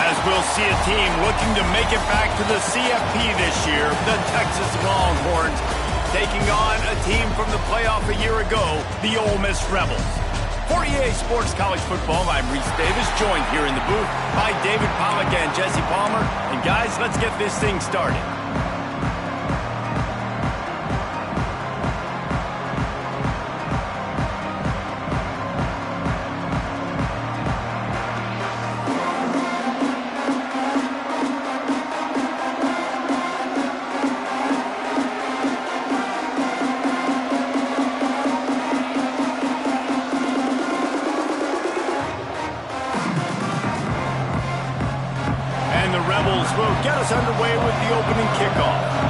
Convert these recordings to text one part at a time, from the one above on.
As we'll see a team looking to make it back to the CFP this year, the Texas Longhorns taking on a team from the playoff a year ago, the Ole Miss Rebels. For EA Sports College Football, I'm Reese Davis, joined here in the booth by David Pollack and Jesse Palmer. And guys, let's get this thing started. Will get us underway with the opening kickoff.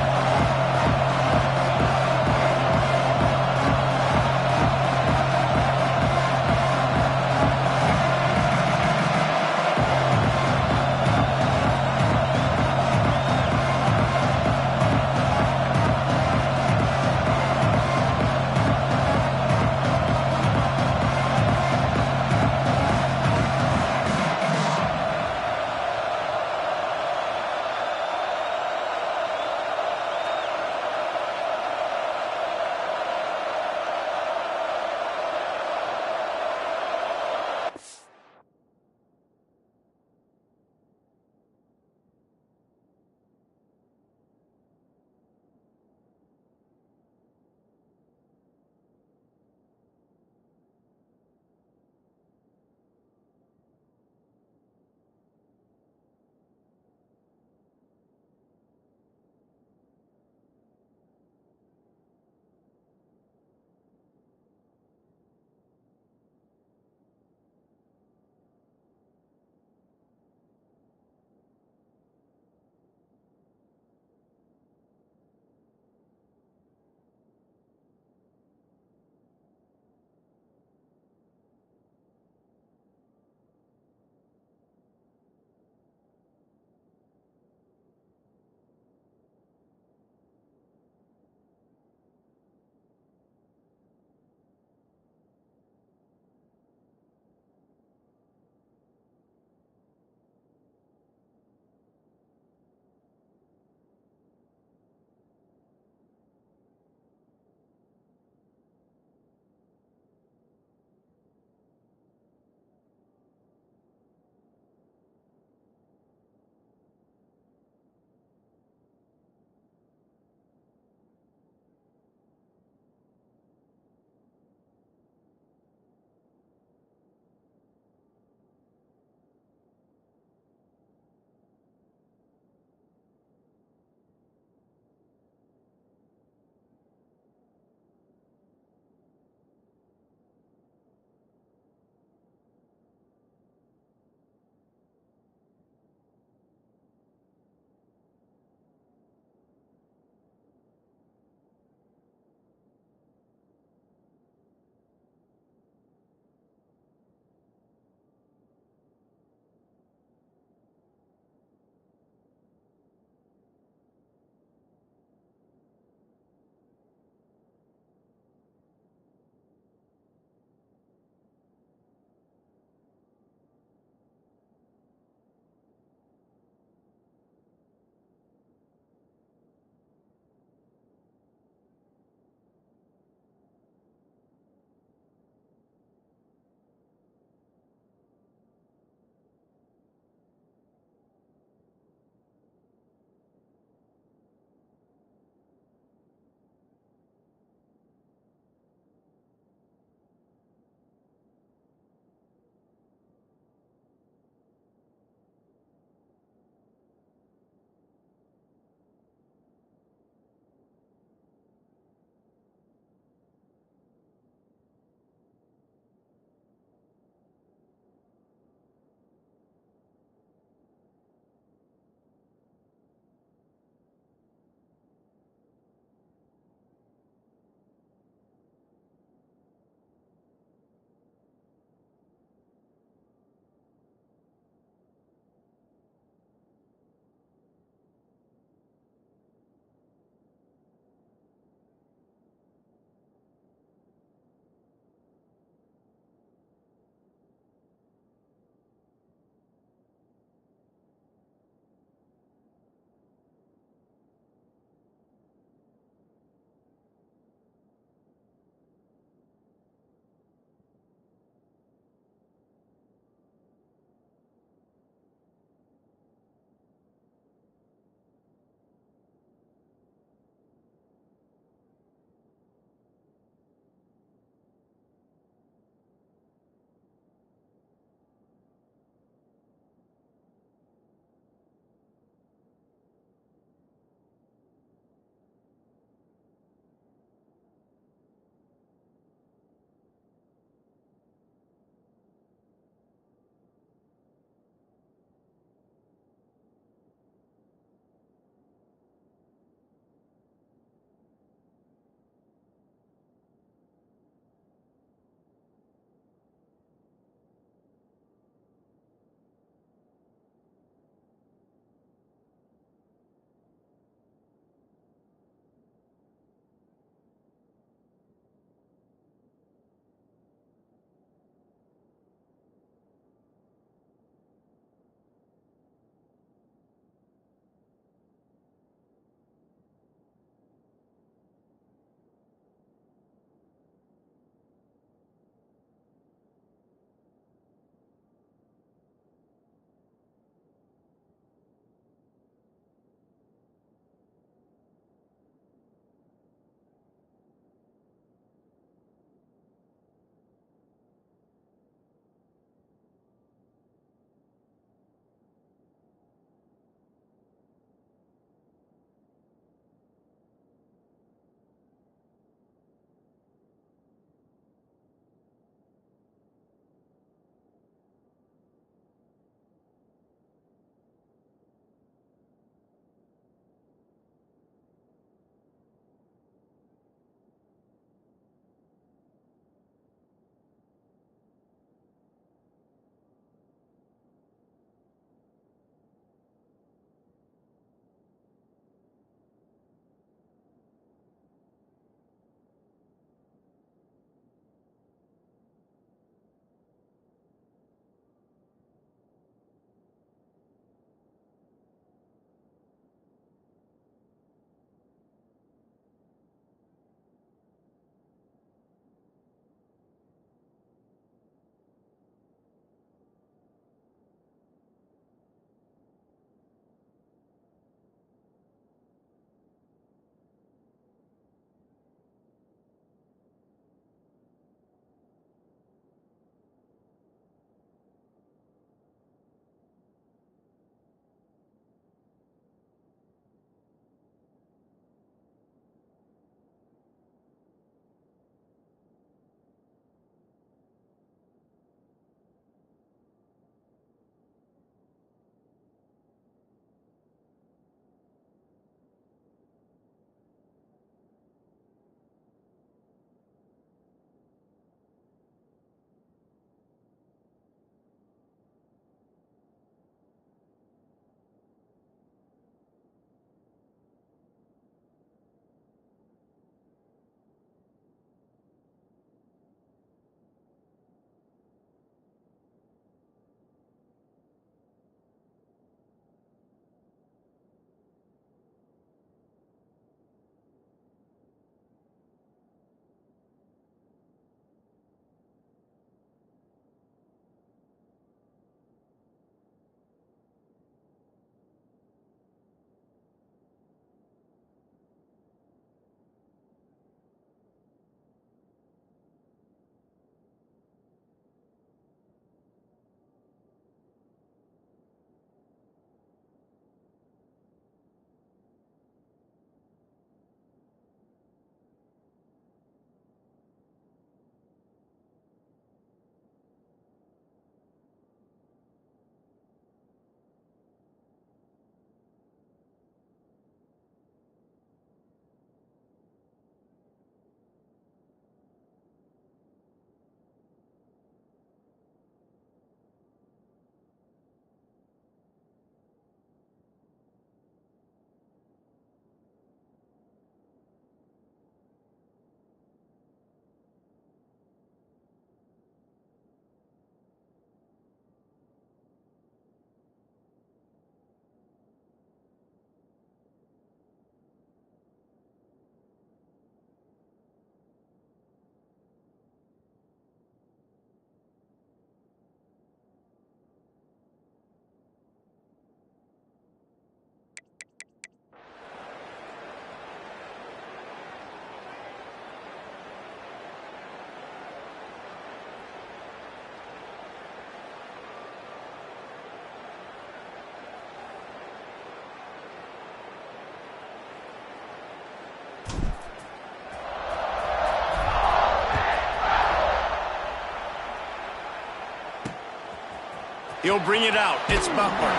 He'll bring it out. It's Butler.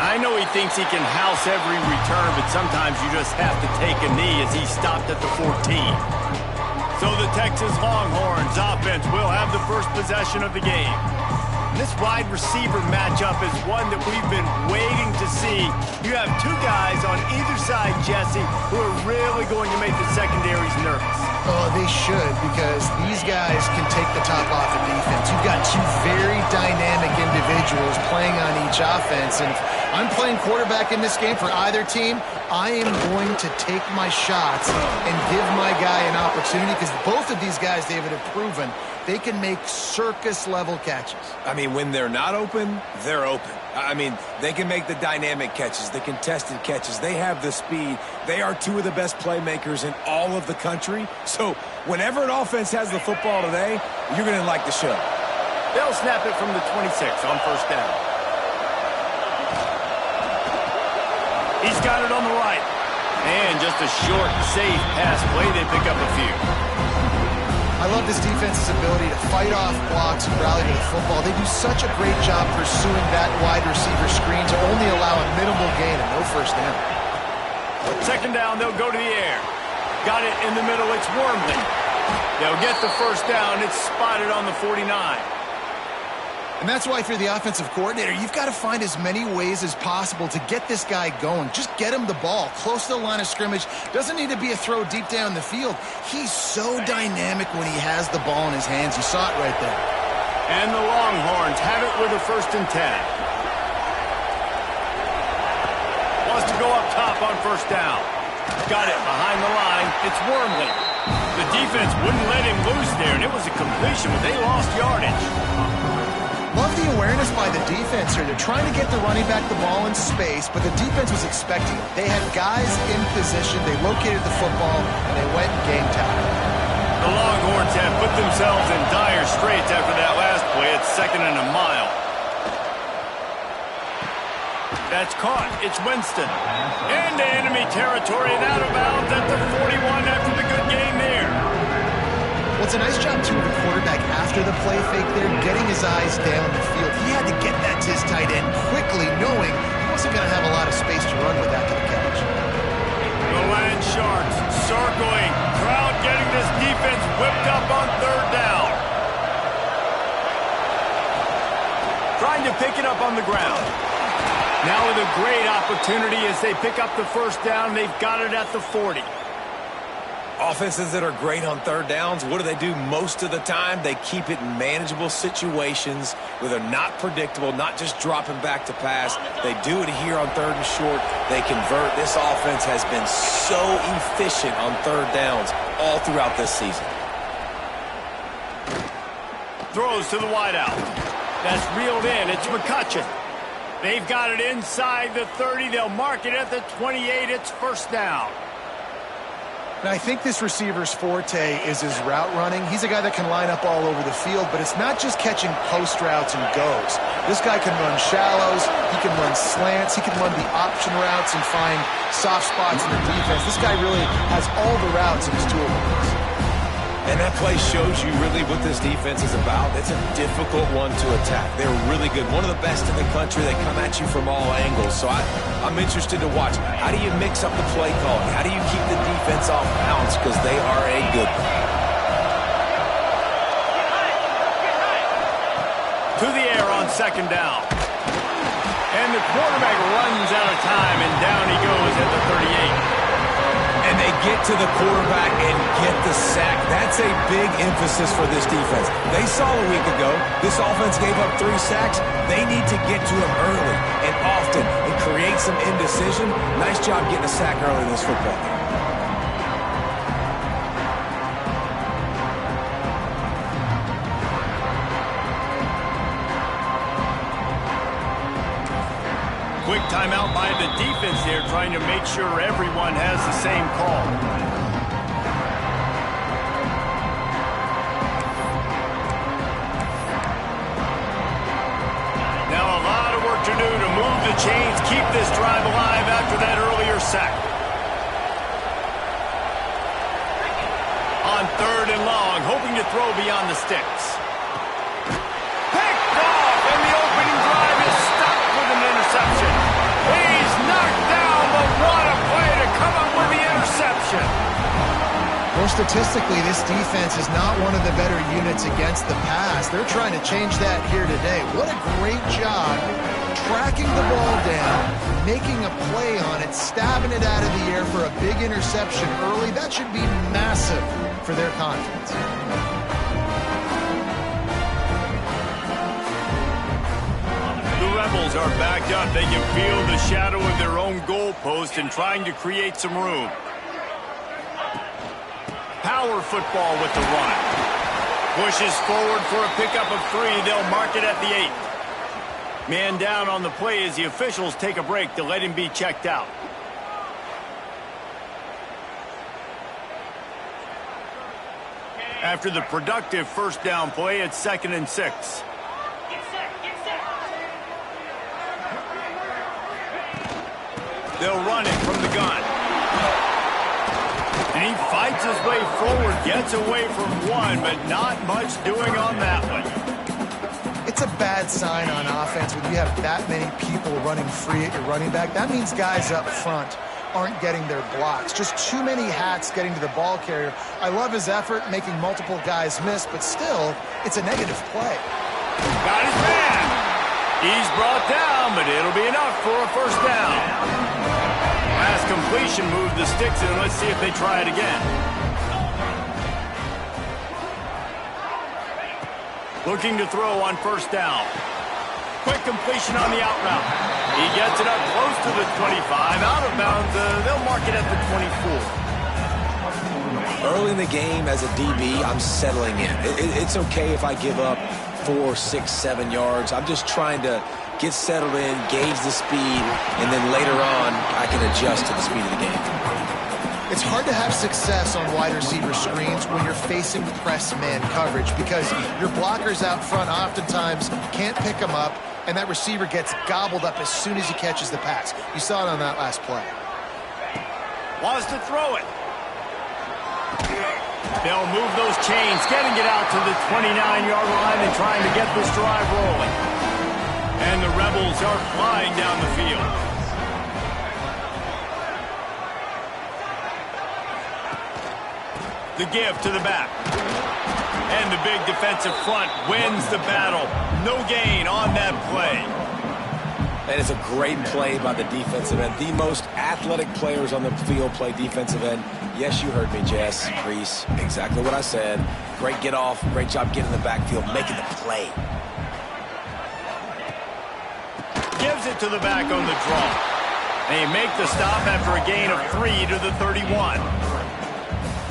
I know he thinks he can house every return, but sometimes you just have to take a knee as he stopped at the 14. So the Texas Longhorns offense will have the first possession of the game. This wide receiver matchup is one that we've been waiting to see. You have two guys on either side, Jesse, who are really going to make the secondaries nervous. Oh, they should, because these guys can take the top off of defense. You've got two very dynamic individuals playing on each offense, and if I'm playing quarterback in this game for either team, I am going to take my shots and give my guy an opportunity, because both of these guys, David, have proven they can make circus-level catches. I mean, when they're not open, they're open. I mean, they can make the dynamic catches, the contested catches. They have the speed. They are two of the best playmakers in all of the country. So whenever an offense has the football today, you're going to like the show. They'll snap it from the 26 on first down. He's got it on the right. And just a short, safe pass play. They pick up a few. I love this defense's ability to fight off blocks and rally to the football. They do such a great job pursuing that wide receiver screen to only allow a minimal gain and no first down. Second down, they'll go to the air. Got it in the middle, it's Wormley. They'll get the first down, it's spotted on the 49. And that's why if you're the offensive coordinator, you've got to find as many ways as possible to get this guy going. Just get him the ball close to the line of scrimmage. Doesn't need to be a throw deep down the field. He's so dynamic when he has the ball in his hands. You saw it right there. And the Longhorns have it with a 1st and 10. Wants to go up top on first down. Got it behind the line. It's Wormley. The defense wouldn't let him loose there, and it was a completion, but they lost yardage. Love the awareness by the defense here. They're trying to get the running back the ball in space, but the defense was expecting it. They had guys in position. They located the football, and they went and game time. The Longhorns have put themselves in dire straits after that last play. It's 2nd and a mile. That's caught. It's Winston. Into enemy territory and out of bounds at the 41 after the good game there. Well, it's a nice job, too, of the quarterback after the play fake there, getting his eyes down the field. He had to get that to his tight end quickly, knowing he wasn't going to have a lot of space to run with after the catch. The Land Sharks circling. Crowd getting this defense whipped up on 3rd down. Trying to pick it up on the ground. Now with a great opportunity as they pick up the first down. They've got it at the 40. Offenses that are great on 3rd downs, what do? Most of the time, they keep it in manageable situations where they're not predictable, not just dropping back to pass. They do it here on 3rd and short. They convert. This offense has been so efficient on 3rd downs all throughout this season. Throws to the wideout. That's reeled in. It's McCutcheon. They've got it inside the 30. They'll mark it at the 28. It's first down. And I think this receiver's forte is his route running. He's a guy that can line up all over the field, but it's not just catching post routes and goes. This guy can run shallows, he can run slants, he can run the option routes and find soft spots in the defense. This guy really has all the routes in his toolbox. And that play shows you really what this defense is about. It's a difficult one to attack. They're really good. One of the best in the country. They come at you from all angles. So I'm interested to watch. How do you mix up the play calling? How do you keep the defense off balance? Because they are a good one. To the air on 2nd down. And the quarterback runs out of time, and down he goes at the 38. And they get to the quarterback and get the sack. That's a big emphasis for this defense. They saw a week ago, this offense gave up 3 sacks. They need to get to him early and often and create some indecision. Nice job getting a sack early in this football game. Quick timeout by the defense there, trying to make sure everyone has the same call. Now a lot of work to do to move the chains, keep this drive alive after that earlier sack. On 3rd and long, hoping to throw beyond the sticks. Picked off, and statistically, this defense is not one of the better units against the pass. They're trying to change that here today. What a great job tracking the ball down, making a play on it, stabbing it out of the air for a big interception early. That should be massive for their confidence. The Rebels are backed up. They can feel the shadow of their own goalpost and trying to create some room. Power football with the run. Pushes forward for a pickup of 3. They'll mark it at the 8. Man down on the play as the officials take a break to let him be checked out. After the productive first down play, it's 2nd and 6. They'll run it from the gun. And he fights his way forward, gets away from one, but not much doing on that one. It's a bad sign on offense when you have that many people running free at your running back. That means guys up front aren't getting their blocks. Just too many hats getting to the ball carrier. I love his effort, making multiple guys miss, but still, it's a negative play. Got his man. He's brought down, but it'll be enough for a first down. Last completion moved the sticks, and let's see if they try it again. Looking to throw on first down. Quick completion on the out route. He gets it up close to the 25. Out of bounds, they'll mark it at the 24. Early in the game as a DB, I'm settling in. It's okay if I give up 4, 6, 7 yards. I'm just trying to get settled in, gauge the speed, and then later on, I can adjust to the speed of the game. It's hard to have success on wide receiver screens when you're facing press man coverage because your blockers out front oftentimes can't pick them up, and that receiver gets gobbled up as soon as he catches the pass. You saw it on that last play. Wants to throw it. They'll move those chains, getting it out to the 29-yard line and trying to get this drive rolling. And the Rebels are flying down the field. The give to the back. And the big defensive front wins the battle. No gain on that play. That is a great play by the defensive end. The most athletic players on the field play defensive end. Yes, you heard me, Jess, Reese. Exactly what I said. Great get off. Great job getting in the backfield, making the play. Gives it to the back on the draw. They make the stop after a gain of 3 to the 31.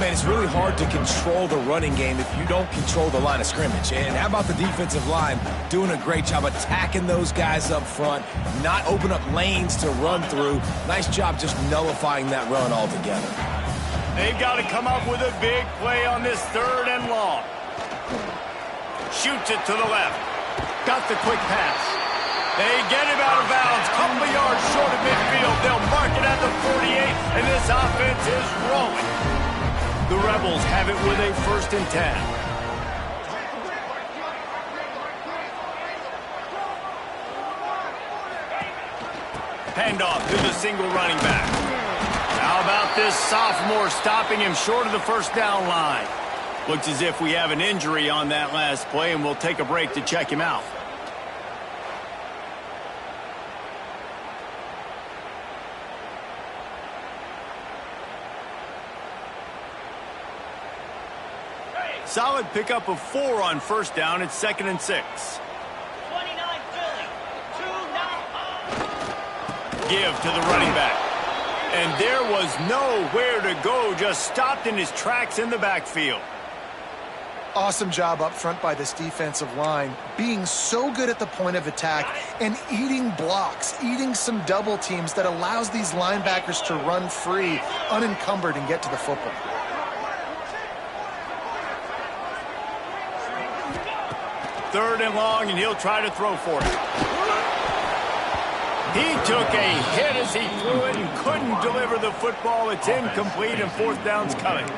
Man, it's really hard to control the running game if you don't control the line of scrimmage. And how about the defensive line doing a great job attacking those guys up front, not open up lanes to run through. Nice job just nullifying that run altogether. They've got to come up with a big play on this 3rd and long. Shoots it to the left. Got the quick pass. They get him out of bounds. Couple of yards short of midfield. They'll mark it at the 48, and this offense is rolling. The Rebels have it with a 1st and 10. Handoff to the single running back. How about this sophomore stopping him short of the first down line? Looks as if we have an injury on that last play, and we'll take a break to check him out. Solid pickup of 4 on first down. It's 2nd and 6. 29 Philly. 2-9. Give to the running back. And there was nowhere to go. Just stopped in his tracks in the backfield. Awesome job up front by this defensive line, being so good at the point of attack and eating blocks, eating some double teams that allows these linebackers to run free, unencumbered, and get to the football. Third and long, and he'll try to throw for it. He took a hit as he threw it and couldn't deliver the football. It's incomplete, and 4th down's coming.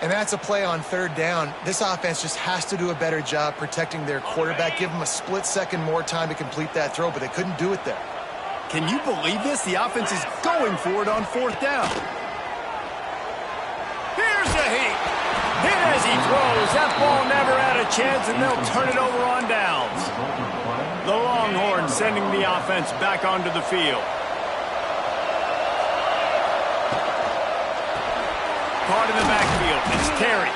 And that's a play on 3rd down. This offense just has to do a better job protecting their quarterback, give him a split second more time to complete that throw, but they couldn't do it there. Can you believe this? The offense is going for it on 4th down. Here's a heat. Hit as he throws. That ball never had a chance, and they'll turn it over on downs. The Longhorns sending the offense back onto the field. Caught in the backfield. It's Terry.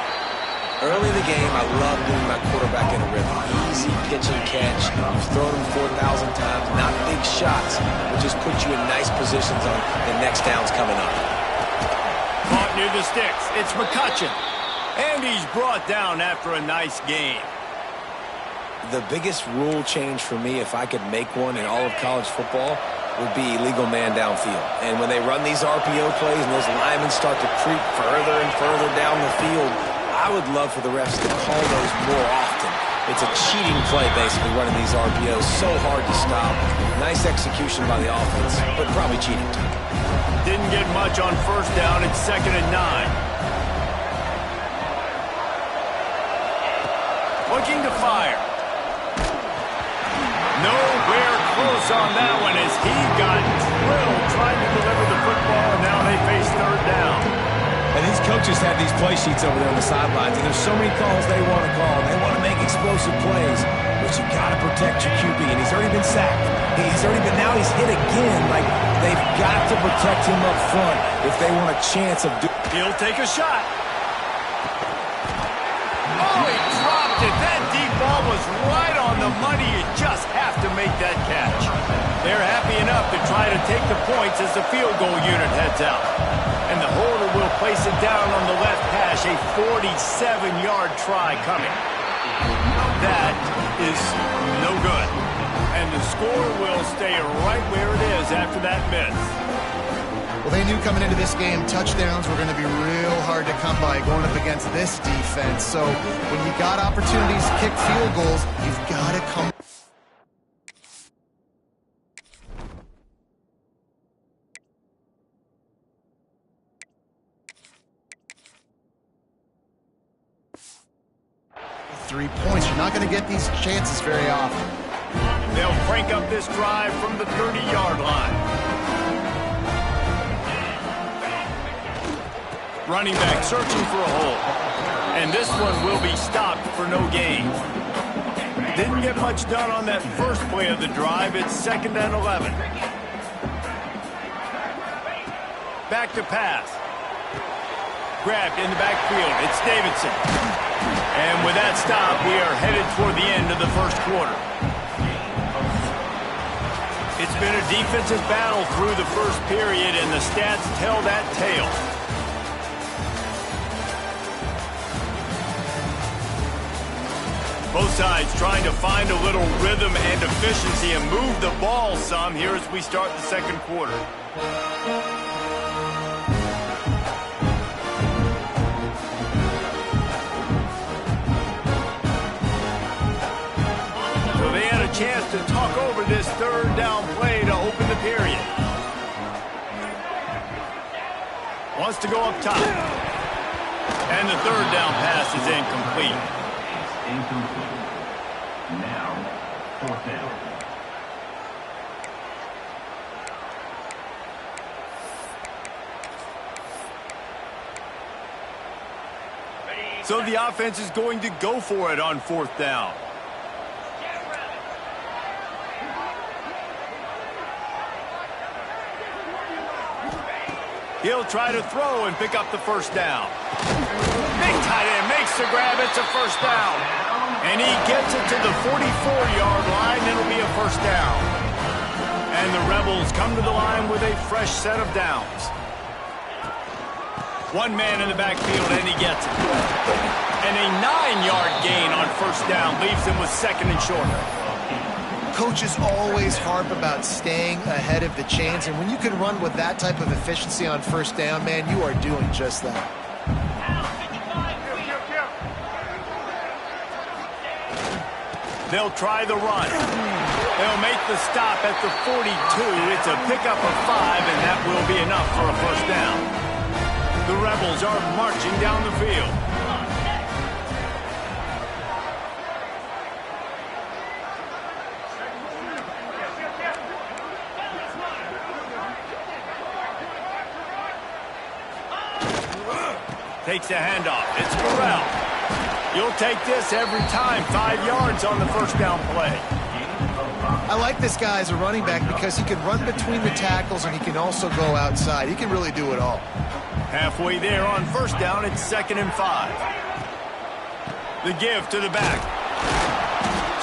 Early in the game, I love getting my quarterback in a rhythm. Easy pitch and catch. You've thrown him 4,000 times. Not big shots, but just put you in nice positions on the next downs coming up. Caught near the sticks. It's McCutcheon. And he's brought down after a nice game. The biggest rule change for me, if I could make one in all of college football, would be illegal man downfield. And when they run these RPO plays and those linemen start to creep further and further down the field, I would love for the refs to call those more often. It's a cheating play, basically, running these RPOs. So hard to stop. Nice execution by the offense, but probably cheating too. Didn't get much on first down. It's 2nd and 9. Looking to fire. Nowhere close on that one as he got drilled trying to deliver the football, and now they face 3rd down. And these coaches have these play sheets over there on the sidelines, and there's so many calls they want to call. They want to make explosive plays, but you got to protect your QB, and he's already been sacked. Now he's hit again. Like, they've got to protect him up front if they want a chance of doing. He'll take a shot. Oh, he dropped it. That deep ball was right on the money. You just have to make that catch. They're happy enough to try to take the points as the field goal unit heads out. And the holder will place it down on the left hash. A 47-yard try coming. That is no good. And the score will stay right where it is after that miss. Well, they knew coming into this game touchdowns were going to be real hard to come by going up against this defense. So when you got opportunities to kick field goals, you've got to come. .3 points. You're not going to get these chances very often. They'll crank up this drive from the 30-yard line. Running back searching for a hole. And this one will be stopped for no gain. Didn't get much done on that first play of the drive. It's 2nd and 11. Back to pass. Grabbed in the backfield. It's Davidson. And with that stop, we are headed toward the end of the first quarter. It's been a defensive battle through the first period, and the stats tell that tale. Both sides trying to find a little rhythm and efficiency and move the ball some here as we start the second quarter. So they had a chance to talk over this 3rd down play to open the period. Wants to go up top. And the 3rd down pass is incomplete. Now, 4th down. So the offense is going to go for it on 4th down. He'll try to throw and pick up the 1st down. Big tight end makes the grab. It's a 1st down. And he gets it to the 44-yard line. It'll be a 1st down. And the Rebels come to the line with a fresh set of downs. One man in the backfield, and he gets it. And a 9-yard gain on 1st down leaves him with 2nd and short. Coaches always harp about staying ahead of the chains, and when you can run with that type of efficiency on 1st down, man, you are doing just that. They'll try the run. They'll make the stop at the 42. It's a pickup of 5, and that will be enough for a 1st down. The Rebels are marching down the field. Takes the handoff. It's Burrell. You'll take this every time. 5 yards on the first down play. I like this guy as a running back because he can run between the tackles and he can also go outside. He can really do it all. Halfway there on first down, it's 2nd and 5. The give to the back.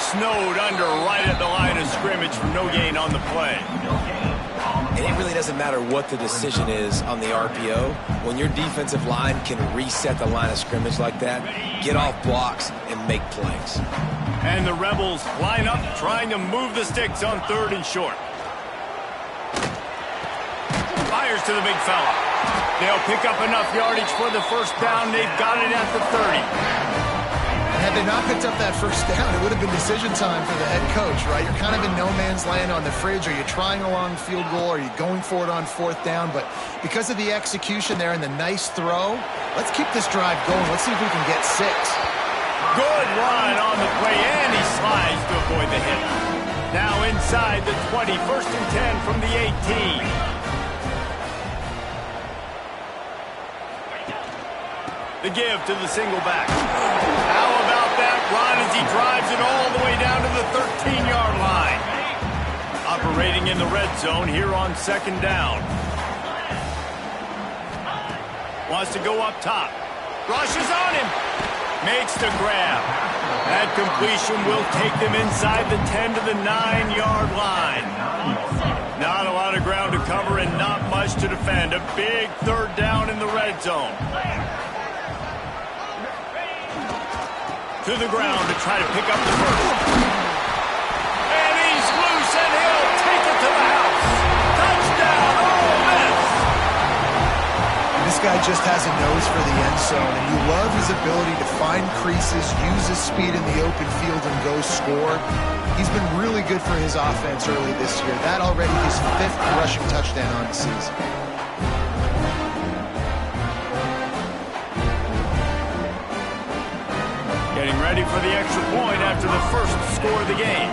Snowed under right at the line of scrimmage for no gain on the play. And it really doesn't matter what the decision is on the RPO. When your defensive line can reset the line of scrimmage like that, get off blocks and make plays. And the Rebels line up trying to move the sticks on 3rd and short. Fires to the big fella. They'll pick up enough yardage for the first down. They've got it at the 30. Had they not picked up that first down, it would have been decision time for the head coach, right? You're kind of in no man's land on the fridge. Are you trying a long field goal? Are you going for it on 4th down? But because of the execution there and the nice throw, let's keep this drive going. Let's see if we can get 6. Good run on the play, and he slides to avoid the hit. Now inside the 20, 1st and 10 from the 18. The give to the single back. How about that run as he drives it all the way down to the 13-yard line? Operating in the red zone here on 2nd down. Wants to go up top. Rushes on him. Makes the grab. That completion will take them inside the 10 to the 9-yard line. Not a lot of ground to cover and not much to defend. A big 3rd down in the red zone. To the ground to try to pick up the first. And he's loose and he'll take it to the house. Touchdown, Ole Miss! This guy just has a nose for the end zone, and you love his ability to find creases, use his speed in the open field, and go score. He's been really good for his offense early this year. That already his 5th rushing touchdown on the season. Getting ready for the extra point after the first score of the game.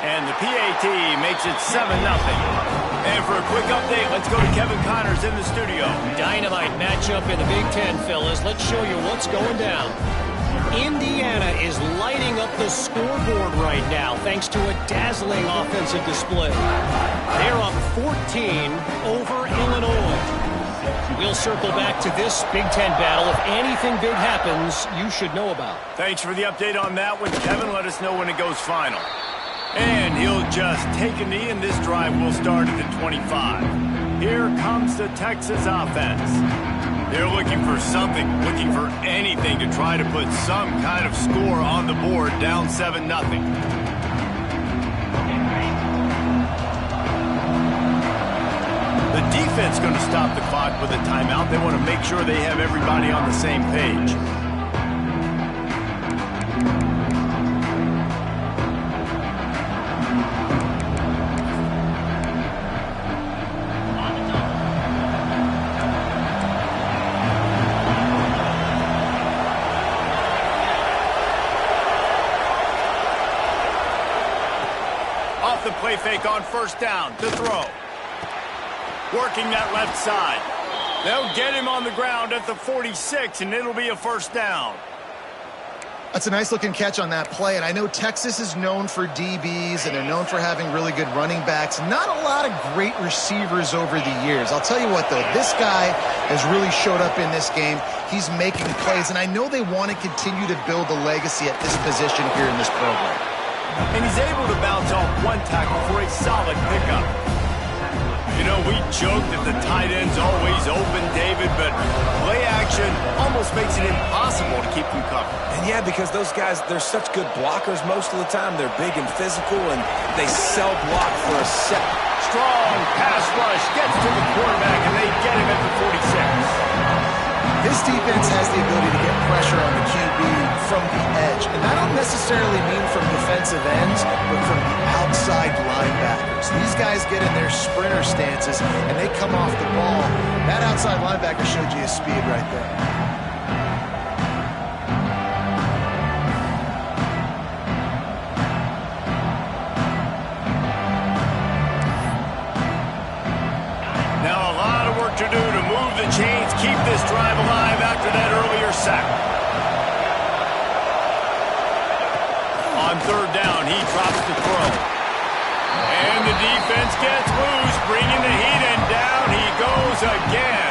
And the PAT makes it 7-0. And for a quick update, let's go to Kevin Connors in the studio. Dynamite matchup in the Big Ten, fellas. Let's show you what's going down. Indiana is lighting up the scoreboard right now thanks to a dazzling offensive display. They're up 14 over Illinois. We'll circle back to this Big Ten battle. If anything big happens, you should know about. Thanks for the update on that one, Kevin. Let us know when it goes final. And he'll just take a knee, and this drive will start at the 25. Here comes the Texas offense. They're looking for something, looking for anything to try to put some kind of score on the board, down 7-0. The defense going to stop the clock with a timeout. They want to make sure they have everybody on the same page. Play fake on first down to throw. Working that left side. They'll get him on the ground at the 46, and it'll be a first down. That's a nice-looking catch on that play, and I know Texas is known for DBs, and they're known for having really good running backs. Not a lot of great receivers over the years. I'll tell you what, though, this guy has really showed up in this game. He's making plays, and I know they want to continue to build a legacy at this position here in this program. And he's able to bounce off one tackle for a solid pickup. You know, we joke that the tight end's always open, David, but play action almost makes it impossible to keep them covered. And yeah, because those guys, they're such good blockers most of the time. They're big and physical, and they sell block for a set. Strong pass rush gets to the quarterback, and they get him at the 46. This defense has the ability to get pressure on the QB from the edge. And I don't necessarily mean from defensive ends, but from the outside linebackers. These guys get in their sprinter stances, and they come off the ball. That outside linebacker showed you his speed right there. to do to move the chains, keep this drive alive after that earlier sack. On third down, he drops the throw. And the defense gets loose, bringing the heat, and down he goes again.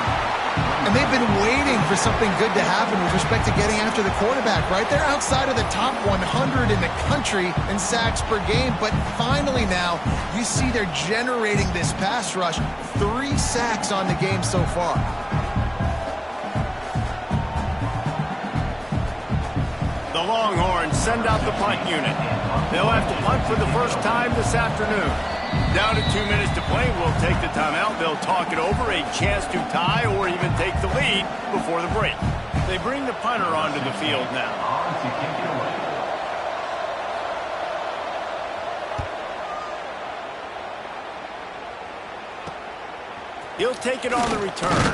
And they've been waiting for something good to happen with respect to getting after the quarterback, right? They're outside of the top 100 in the country in sacks per game, but finally now you see they're generating this pass rush. 3 sacks on the game so far. The Longhorns send out the punt unit. They'll have to punt for the first time this afternoon. Down to 2 minutes to play, we'll take the timeout. They'll talk it over, a chance to tie or even take the lead before the break. They bring the punter onto the field now. On to kick it away. He'll take it on the return.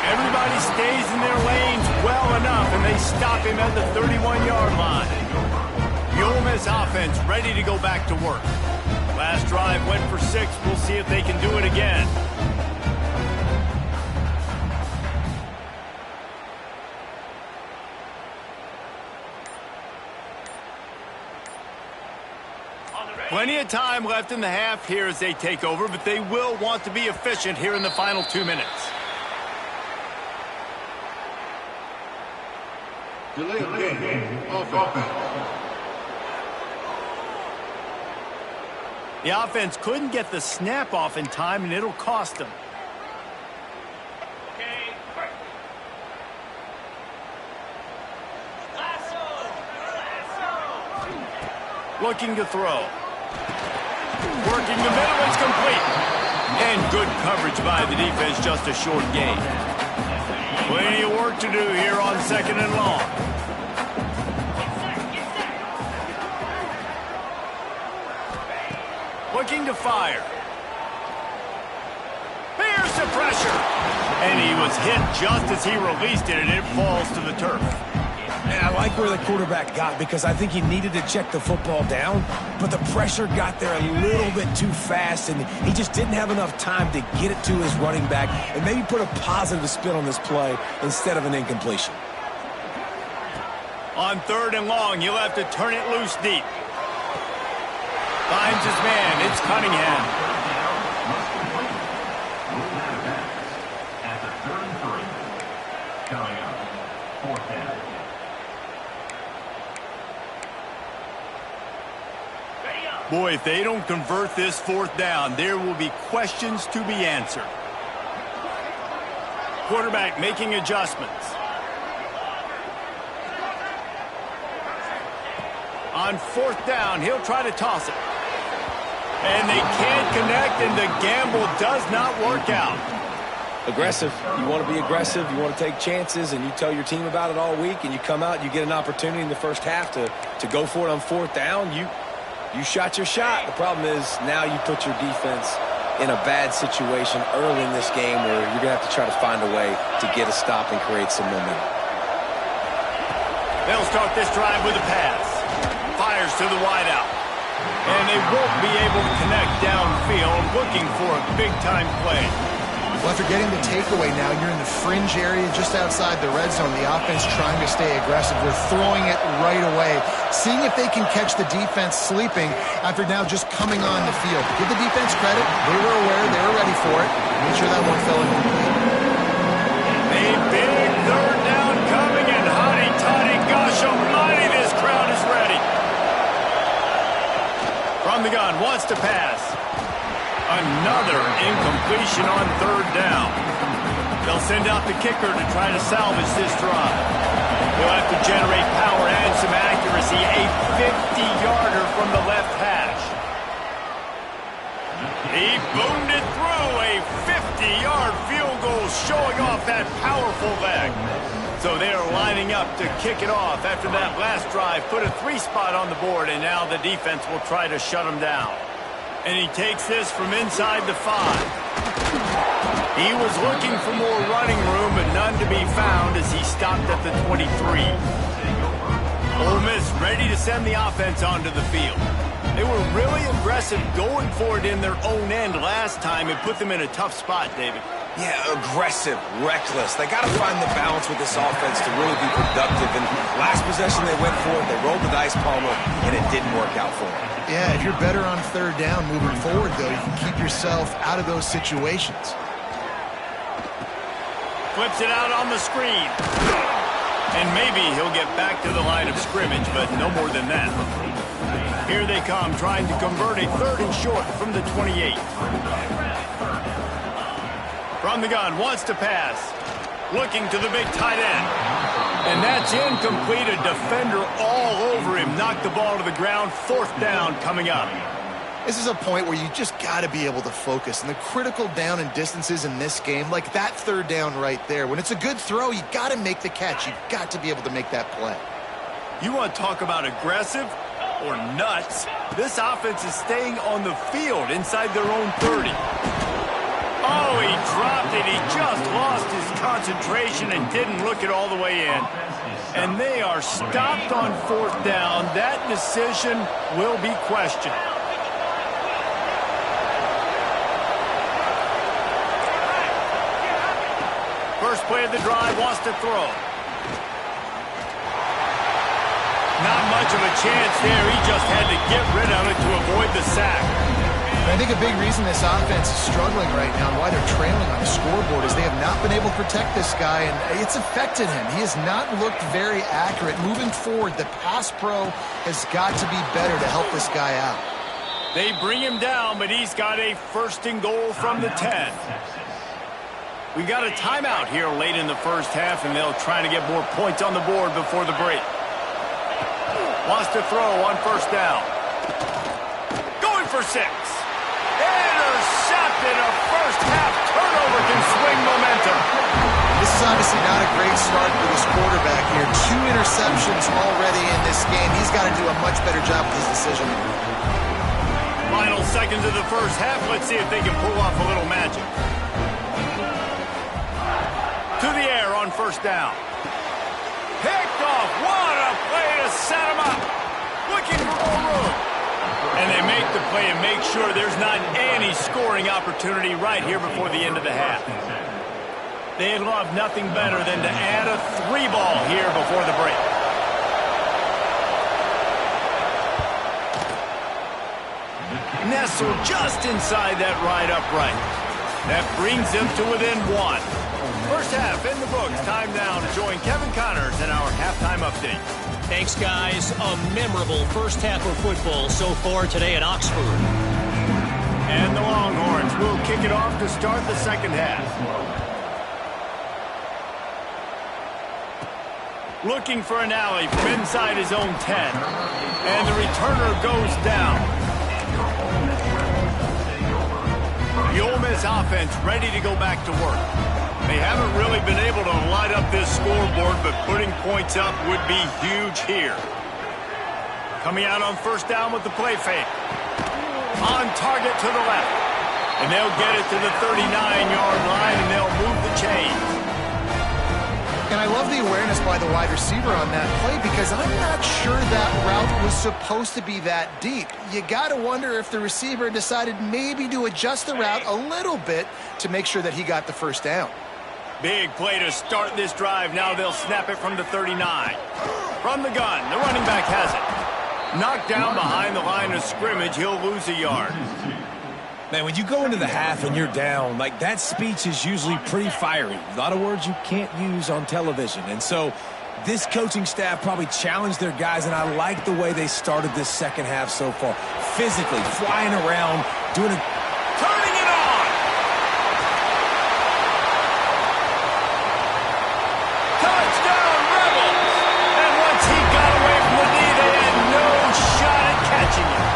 Everybody stays in their lanes well enough, and they stop him at the 31-yard line. The Ole Miss offense ready to go back to work. Last drive went for 6. We'll see if they can do it again. Plenty of time left in the half here as they take over, but they will want to be efficient here in the final 2 minutes. Delay game. Offense. The offense couldn't get the snap off in time, and it'll cost them. Looking to throw. Working the middle, it's complete. And good coverage by the defense, just a short gain. Plenty of work to do here on 2nd and long. Looking to fire. Here's the pressure. And he was hit just as he released it, and it falls to the turf. And I like where the quarterback got because I think he needed to check the football down, but the pressure got there a little bit too fast, and he just didn't have enough time to get it to his running back and maybe put a positive spin on this play instead of an incompletion. On 3rd and long, he'll have to turn it loose deep. Finds his man. It's Cunningham. At the 3rd and 3. Coming up, 4th down. Boy, if they don't convert this 4th down, there will be questions to be answered. Quarterback making adjustments. On 4th down, he'll try to toss it. And they can't connect, and the gamble does not work out. Aggressive. You want to be aggressive. You want to take chances, and you tell your team about it all week, and you come out, you get an opportunity in the first half to go for it on 4th down. You shot your shot. The problem is now you put your defense in a bad situation early in this game where you're going to have to try to find a way to get a stop and create some momentum. They'll start this drive with a pass. Fires to the wideout. And they won't be able to connect downfield, looking for a big-time play. Well, after getting the takeaway now, you're in the fringe area just outside the red zone. The offense trying to stay aggressive. They're throwing it right away, seeing if they can catch the defense sleeping after now just coming on the field. Give the defense credit. They were aware. They were ready for it. Make sure that one fell incomplete. A big 3rd down coming, and hotty-toddy, gosh almighty, this crowd is ready. From the gun, wants to pass. Another incompletion on 3rd down. They'll send out the kicker to try to salvage this drive. They'll have to generate power and some accuracy. A 50-yarder from the left hash. He boomed it through. A 50-yard field goal showing off that powerful leg. So they are lining up to kick it off after that last drive. Put a 3 spot on the board, and now the defense will try to shut them down. And he takes this from inside the 5. He was looking for more running room, but none to be found as he stopped at the 23. Ole Miss ready to send the offense onto the field. They were really aggressive going for it in their own end last time and put them in a tough spot, David. Yeah, aggressive, reckless. They got to find the balance with this offense to really be productive. And last possession they went for it, they rolled the dice, Palmer, and it didn't work out for them. Yeah, if you're better on third down moving forward, though, you can keep yourself out of those situations. Flips it out on the screen. And maybe he'll get back to the line of scrimmage, but no more than that. Here they come, trying to convert a 3rd and short from the 28. From the gun, wants to pass. Looking to the big tight end. And that's incomplete. A defender all over him. Knocked the ball to the ground. 4th down coming up. This is a point where you just got to be able to focus. And the critical down and distances in this game, like that 3rd down right there, when it's a good throw, you got to make the catch. You've got to be able to make that play. You want to talk about aggressive or nuts? This offense is staying on the field inside their own 30. Oh, he dropped it. He just lost his concentration and didn't look it all the way in. And they are stopped on 4th down. That decision will be questioned. First play of the drive, wants to throw. Not much of a chance there. He just had to get rid of it to avoid the sack. I think a big reason this offense is struggling right now and why they're trailing on the scoreboard is they have not been able to protect this guy, and it's affected him. He has not looked very accurate. Moving forward, the pass pro has got to be better to help this guy out. They bring him down, but he's got a 1st and goal from the 10. We got a timeout here late in the first half, and they'll try to get more points on the board before the break. Wants to throw on 1st down. Going for 6. Intercepted. A first-half turnover can swing momentum. This is obviously not a great start for this quarterback here. 2 interceptions already in this game. He's got to do a much better job with his decision. Final seconds of the first half. Let's see if they can pull off a little magic. To the air on 1st down. Picked off. What a play to set him up. Looking for more room. And they make the play and make sure there's not any scoring opportunity right here before the end of the half. They'd love nothing better than to add a 3-ball here before the break. Nestled just inside that right upright. That brings them to within 1. First half in the books. Time now to join Kevin Connors in our halftime update. Thanks, guys. A memorable first half of football so far today at Oxford. And the Longhorns will kick it off to start the second half. Looking for an alley from inside his own 10. And the returner goes down. The Ole Miss offense ready to go back to work. They haven't really been able to light up this scoreboard, but putting points up would be huge here. Coming out on 1st down with the play fake. On target to the left. And they'll get it to the 39-yard line, and they'll move the chains. And I love the awareness by the wide receiver on that play because I'm not sure that route was supposed to be that deep. You got to wonder if the receiver decided maybe to adjust the route a little bit to make sure that he got the 1st down. Big play to start this drive. Now they'll snap it from the 39. From the gun, the running back has it. Knocked down behind the line of scrimmage. He'll lose a yard. Man, when you go into the half and you're down, like that speech is usually pretty fiery. A lot of words you can't use on television. And so this coaching staff probably challenged their guys, and I like the way they started this second half so far. Physically, flying around, doing a... Turning it on! Touchdown, Rebels! And once he got away from the knee, they had no shot at catching him.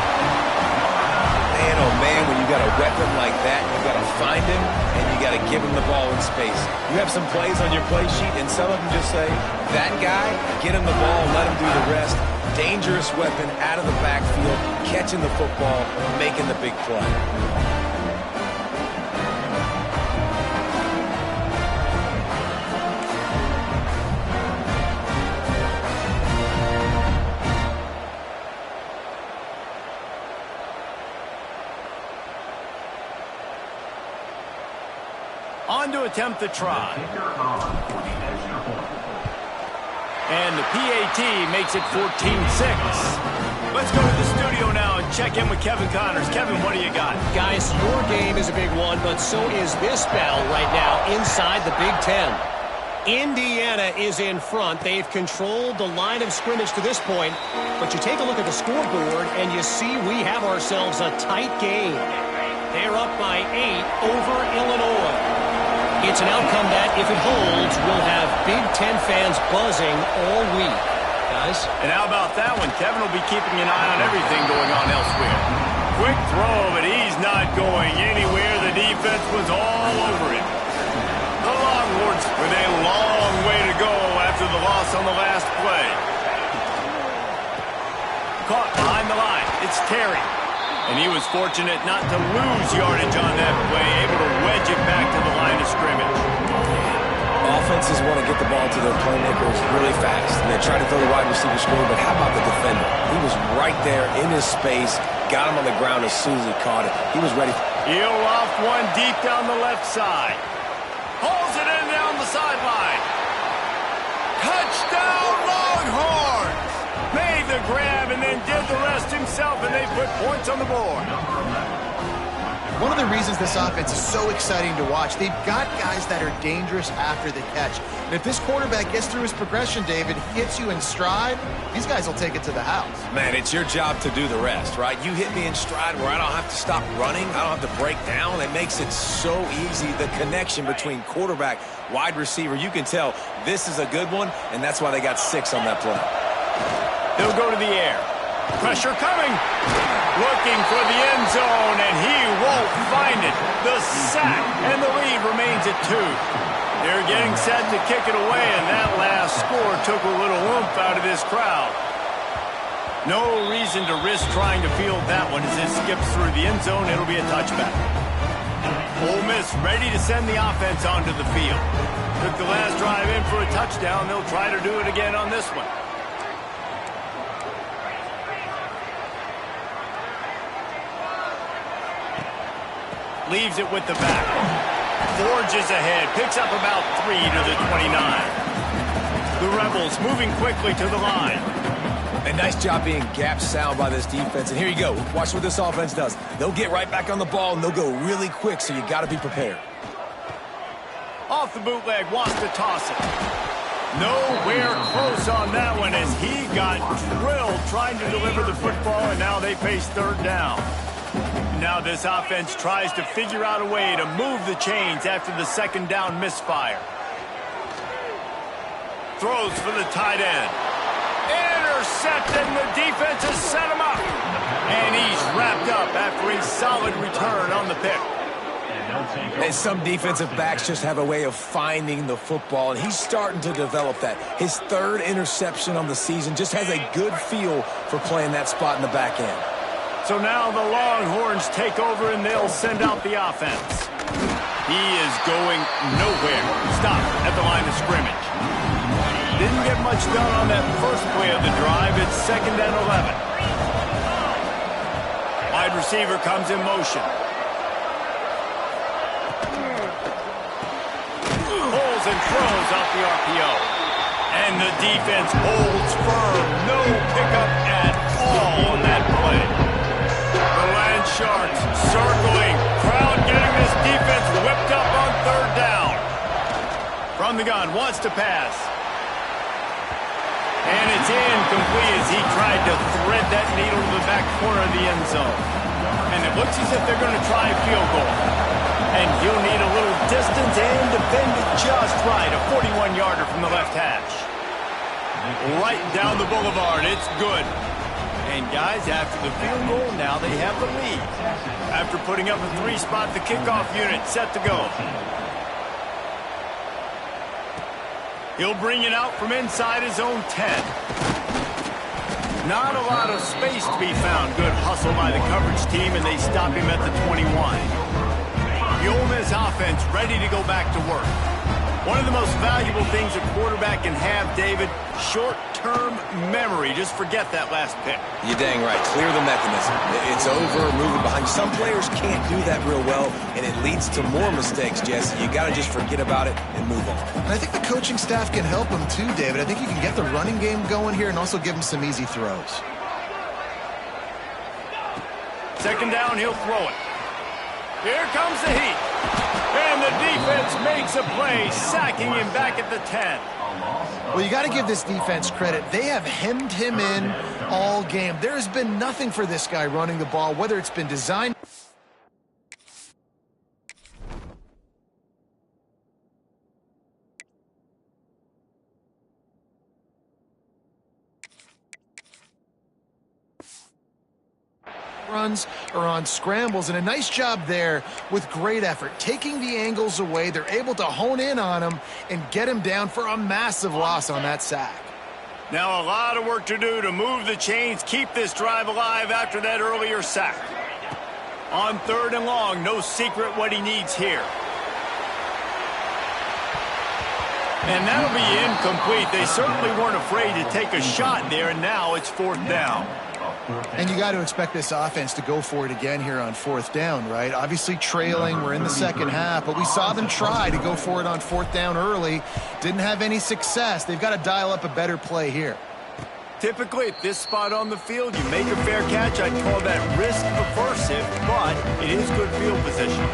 Man, oh man, when you got a weapon like that, you got to find him and you got to give him the ball in space. You have some plays on your play sheet, and some of them just say, that guy, get him the ball, let him do the rest. Dangerous weapon out of the backfield, catching the football, making the big play. On to attempt the try. And the PAT makes it 14-6. Let's go to the studio now and check in with Kevin Connors. Kevin, what do you got? Guys, your game is a big one, but so is this battle right now inside the Big Ten. Indiana is in front. They've controlled the line of scrimmage to this point, but you take a look at the scoreboard and you see we have ourselves a tight game. They're up by 8 over Illinois. It's an outcome that, if it holds, will have Big Ten fans buzzing all week. Guys? And how about that one? Kevin will be keeping an eye on everything going on elsewhere. Quick throw, but he's not going anywhere. The defense was all over him. The Longhorns with a long way to go after the loss on the last play. Caught behind the line. It's Terry. And he was fortunate not to lose yardage on that play, able to wedge it back to the line of scrimmage. Offenses want to get the ball to their playmakers really fast, and they try to throw the wide receiver screen, but how about the defender? He was right there in his space, got him on the ground as soon as he caught it. He was ready. He'll off one deep down the left side. Pulls it in down the sideline. Touchdown, Longhorns! Made the grab and then did the rest himself, and they put points on the board. One of the reasons this offense is so exciting to watch, they've got guys that are dangerous after the catch. And if this quarterback gets through his progression, David, hits you in stride, these guys will take it to the house. Man, it's your job to do the rest, right? You hit me in stride where I don't have to stop running. I don't have to break down. It makes it so easy. The connection between quarterback, wide receiver, you can tell this is a good one, and that's why they got 6 on that play. They'll go to the air. Pressure coming. Looking for the end zone, and he won't find it. The sack, and the lead remains at 2. They're getting set to kick it away, and that last score took a little oomph out of this crowd. No reason to risk trying to field that one as it skips through the end zone. It'll be a touchback. Ole Miss ready to send the offense onto the field. Took the last drive in for a touchdown. They'll try to do it again on this one. Leaves it with the back. Forges ahead. Picks up about 3 to the 29. The Rebels moving quickly to the line. A nice job being gap sound by this defense. And here you go. Watch what this offense does. They'll get right back on the ball, and they'll go really quick, so you got to be prepared. Off the bootleg, wants to toss it. Nowhere close on that one as he got drilled trying to deliver the football, and now they face 3rd down. Now this offense tries to figure out a way to move the chains after the 2nd down misfire. Throws for the tight end. Intercepted, and the defense has set him up. And he's wrapped up after a solid return on the pick. And some defensive backs just have a way of finding the football, and he's starting to develop that. His 3rd interception on the season, just has a good feel for playing that spot in the back end. So now the Longhorns take over, and they'll send out the offense. He is going nowhere. Stop at the line of scrimmage. Didn't get much done on that first play of the drive. It's 2nd and 11. Wide receiver comes in motion. Pulls and throws out the RPO. And the defense holds firm. No pickup at all on that play. The Land Sharks circling. Crowd getting this defense whipped up on 3rd down. From the gun, wants to pass. And it's incomplete as he tried to thread that needle to the back corner of the end zone. And it looks as if they're going to try a field goal. And he'll need a little distance and defend it just right. A 41-yarder from the left hash. Right down the boulevard. It's good. And guys, after the field goal, now they have the lead. After putting up a 3-spot, the kickoff unit set to go. He'll bring it out from inside his own 10. Not a lot of space to be found. Good hustle by the coverage team, and they stop him at the 21. The Ole Miss offense ready to go back to work. One of the most valuable things a quarterback can have, David, short-term memory. Just forget that last pick. You're dang right. Clear the mechanism. It's over, moving behind you. Some players can't do that real well, and it leads to more mistakes, Jesse. You got to just forget about it and move on. And I think the coaching staff can help him too, David. I think you can get the running game going here and also give him some easy throws. Second down, he'll throw it. Here comes the heat. And the defense makes a play, sacking him back at the 10. Well, you got to give this defense credit. They have hemmed him in all game. There has been nothing for this guy running the ball, whether it's been designed. Runs or on scrambles, and a nice job there with great effort. Taking the angles away, they're able to hone in on him and get him down for a massive loss on that sack. Now a lot of work to do to move the chains, keep this drive alive after that earlier sack. On 3rd and long, no secret what he needs here. And that'll be incomplete. They certainly weren't afraid to take a shot there, and now it's 4th down. And you got to expect this offense to go for it again here on 4th down, right? Obviously trailing, we're in the second half, but we saw them try to go for it on 4th down early. Didn't have any success. They've got to dial up a better play here. Typically at this spot on the field, you make a fair catch. I'd call that risk aversive, but it is good field position.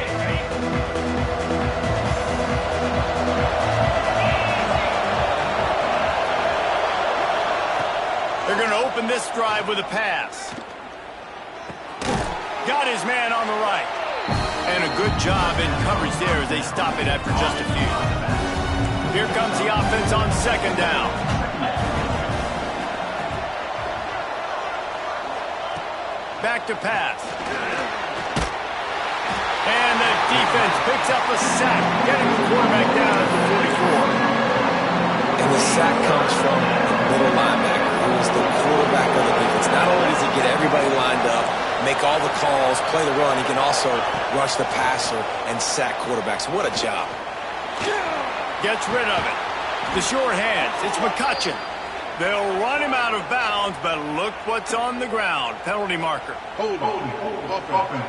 They're going to open this drive with a pass. Got his man on the right. And a good job in coverage there as they stop it after just a few. Here comes the offense on 2nd down. Back to pass. And the defense picks up a sack, getting the quarterback down at the 44. And the sack comes from the middle linebacker, who is the quarterback of the defense. Not only does he get everybody lined up, make all the calls, play the run, he can also rush the passer and sack quarterbacks. What a job. Gets rid of it. The sure hands. It's McCutcheon. They'll run him out of bounds, but look what's on the ground. Penalty marker. Hold offense.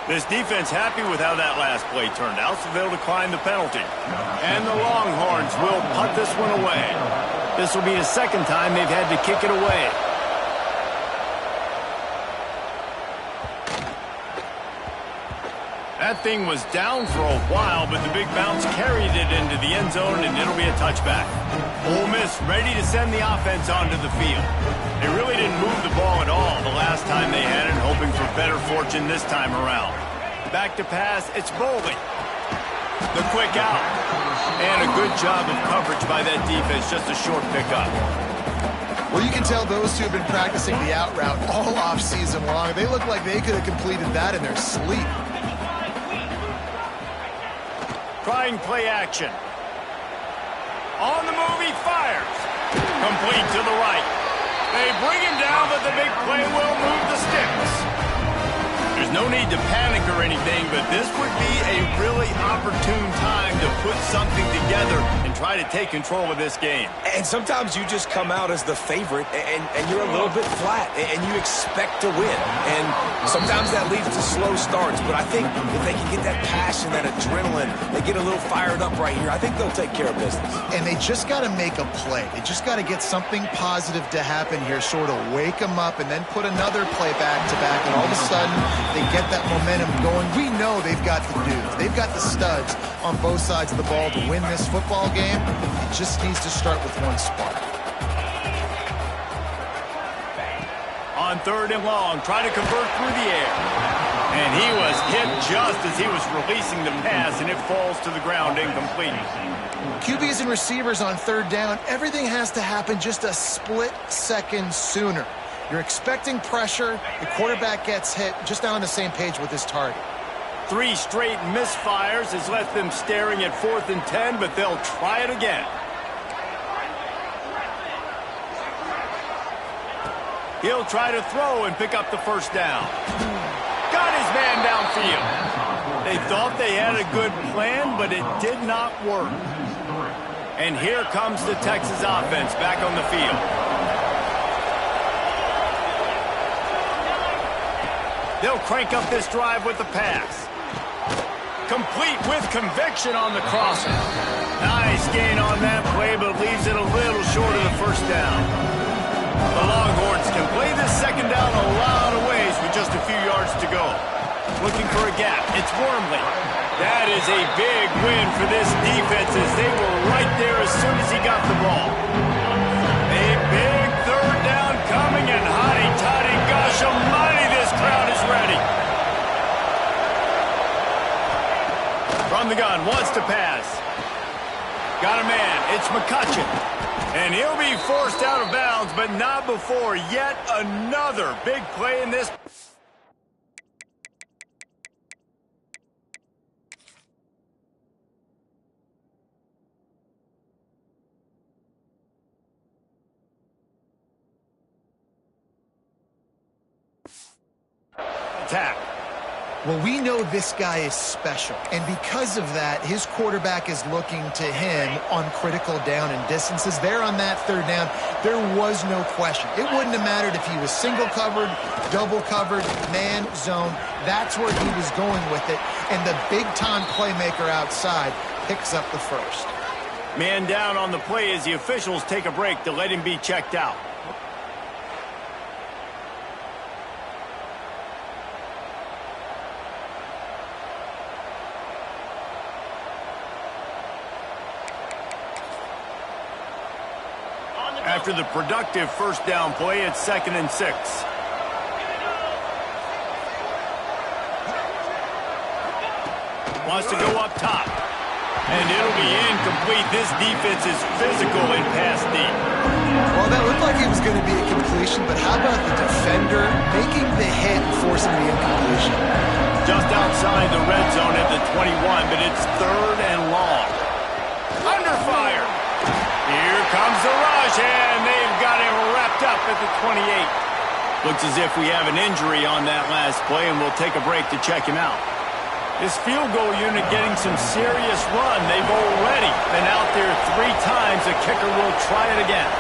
This defense happy with how that last play turned out, so they'll decline the penalty. And the Longhorns will punt this one away. This will be the 2nd time they've had to kick it away. That thing was down for a while, but the big bounce carried it into the end zone, and it'll be a touchback. Ole Miss ready to send the offense onto the field. They really didn't move the ball at all the last time they had it, hoping for better fortune this time around. Back to pass, it's Boley. The quick out. And a good job of coverage by that defense, just a short pickup. Well, you can tell those two have been practicing the out route all off-season long. They look like they could have completed that in their sleep. Trying play action. On the move, he fires. Complete to the right. They bring him down, but the big play will move the sticks. There's no need to panic or anything, but this would be a really opportune time to put something together and try to take control of this game. And sometimes you just come out as the favorite, and you're a little bit flat, and you expect to win. And sometimes that leads to slow starts, but I think if they can get that passion, that adrenaline, they get a little fired up right here, I think they'll take care of business. And they just got to make a play. They just got to get something positive to happen here, sort of wake them up, and then put another play back-to-back, and all of a sudden they get that momentum going. We know they've got the dudes. They've got the studs on both sides of the ball to win this football game. It just needs to start with one spark. On 3rd and long, try to convert through the air. And he was hit just as he was releasing the pass, and it falls to the ground incomplete. QBs and receivers on 3rd down, everything has to happen just a split second sooner. You're expecting pressure, the quarterback gets hit, just not on the same page with his target. 3 straight misfires has left them staring at 4th and 10, but they'll try it again. He'll try to throw and pick up the first down. Got his man downfield. They thought they had a good plan, but it did not work. And here comes the Texas offense back on the field. They'll crank up this drive with the pass. Complete with conviction on the crosser. Nice gain on that play, but leaves it a little short of the first down. The Longhorns can play this second down a lot of ways with just a few yards to go. Looking for a gap. It's Wormley. That is a big win for this defense as they were right there as soon as he got the ball. A big third down coming, and hotty toddy, gosh almighty, this crowd is ready. From the gun, wants to pass. Got a man. It's McCutcheon. And he'll be forced out of bounds, but not before yet another big play in this. Attack. Well, we know this guy is special, and because of that, his quarterback is looking to him on critical down and distances. There on that third down, there was no question. It wouldn't have mattered if he was single covered, double covered, man, zone. That's where he was going with it, and the big-time playmaker outside picks up the first. Man down on the play as the officials take a break to let him be checked out. After the productive first down play, it's 2nd and 6. Wants to go up top. And it'll be incomplete. This defense is physical and pass deep. Well, that looked like it was going to be a completion, but how about the defender making the hit and forcing the incompletion? Just outside the red zone at the 21, but it's 3rd and long. Under fire. Here comes the rush, and they've got him wrapped up at the 28. Looks as if we have an injury on that last play, and we'll take a break to check him out. This field goal unit getting some serious run. They've already been out there 3 times. The kicker will try it again.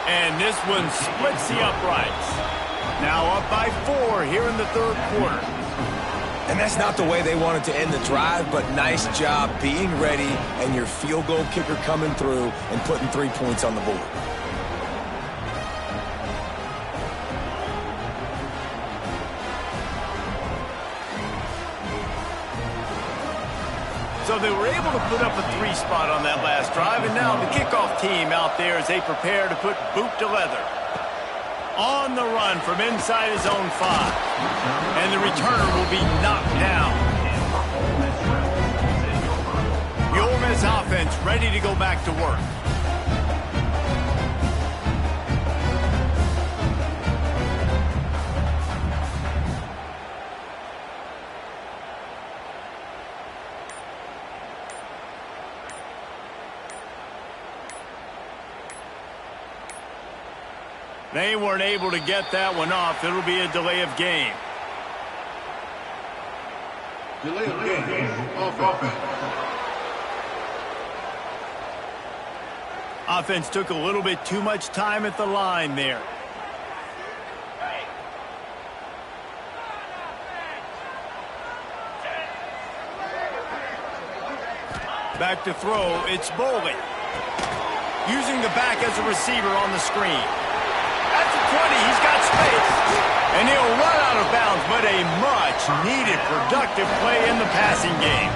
And this one splits the uprights. Now up by 4 here in the 3rd quarter. And that's not the way they wanted to end the drive, but nice job being ready and your field goal kicker coming through and putting 3 points on the board. So they were able to put up a 3 spot on that last drive, and now the kickoff team out there as they prepare to put boot to leather. On the run from inside his own 5. And the returner will be knocked down. The Ole Miss offense ready to go back to work. They weren't able to get that one off. It'll be a delay of game. Delay of game. Offense. Offense took a little bit too much time at the line there. Back to throw, it's Boley. Using the back as a receiver on the screen. At the 20, he's got space. And he'll run out of bounds, but a much-needed productive play in the passing game.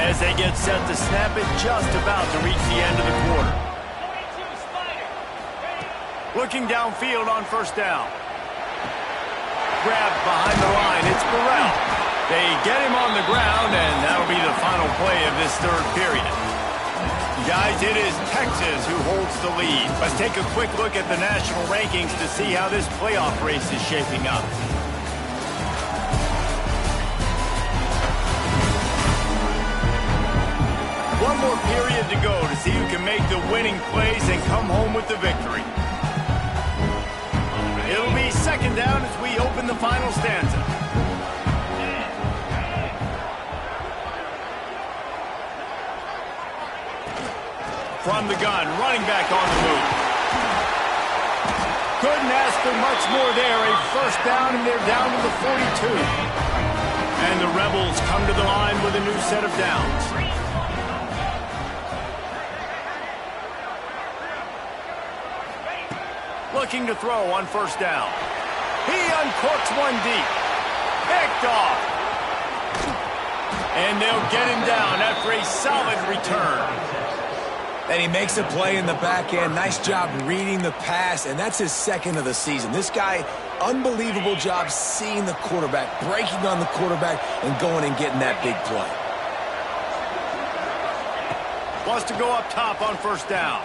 As they get set to snap it, just about to reach the end of the quarter. Looking downfield on first down. Grabbed behind the line, it's Burrell. They get him on the ground, and that'll be the final play of this 3rd period. Guys, it is Texas who holds the lead. Let's take a quick look at the national rankings to see how this playoff race is shaping up. One more period good to go to see who can make the winning plays and come home with the victory. It'll be second down as we open the final stanza. From the gun, running back on the move. Couldn't ask for much more there. A first down, and they're down to the 42. And the Rebels come to the line with a new set of downs. Looking to throw on first down. He uncorks one deep. Picked off. And they'll get him down after a solid return. And he makes a play in the back end. Nice job reading the pass, and that's his second of the season. This guy, unbelievable job seeing the quarterback, breaking on the quarterback, and going and getting that big play. Wants to go up top on first down.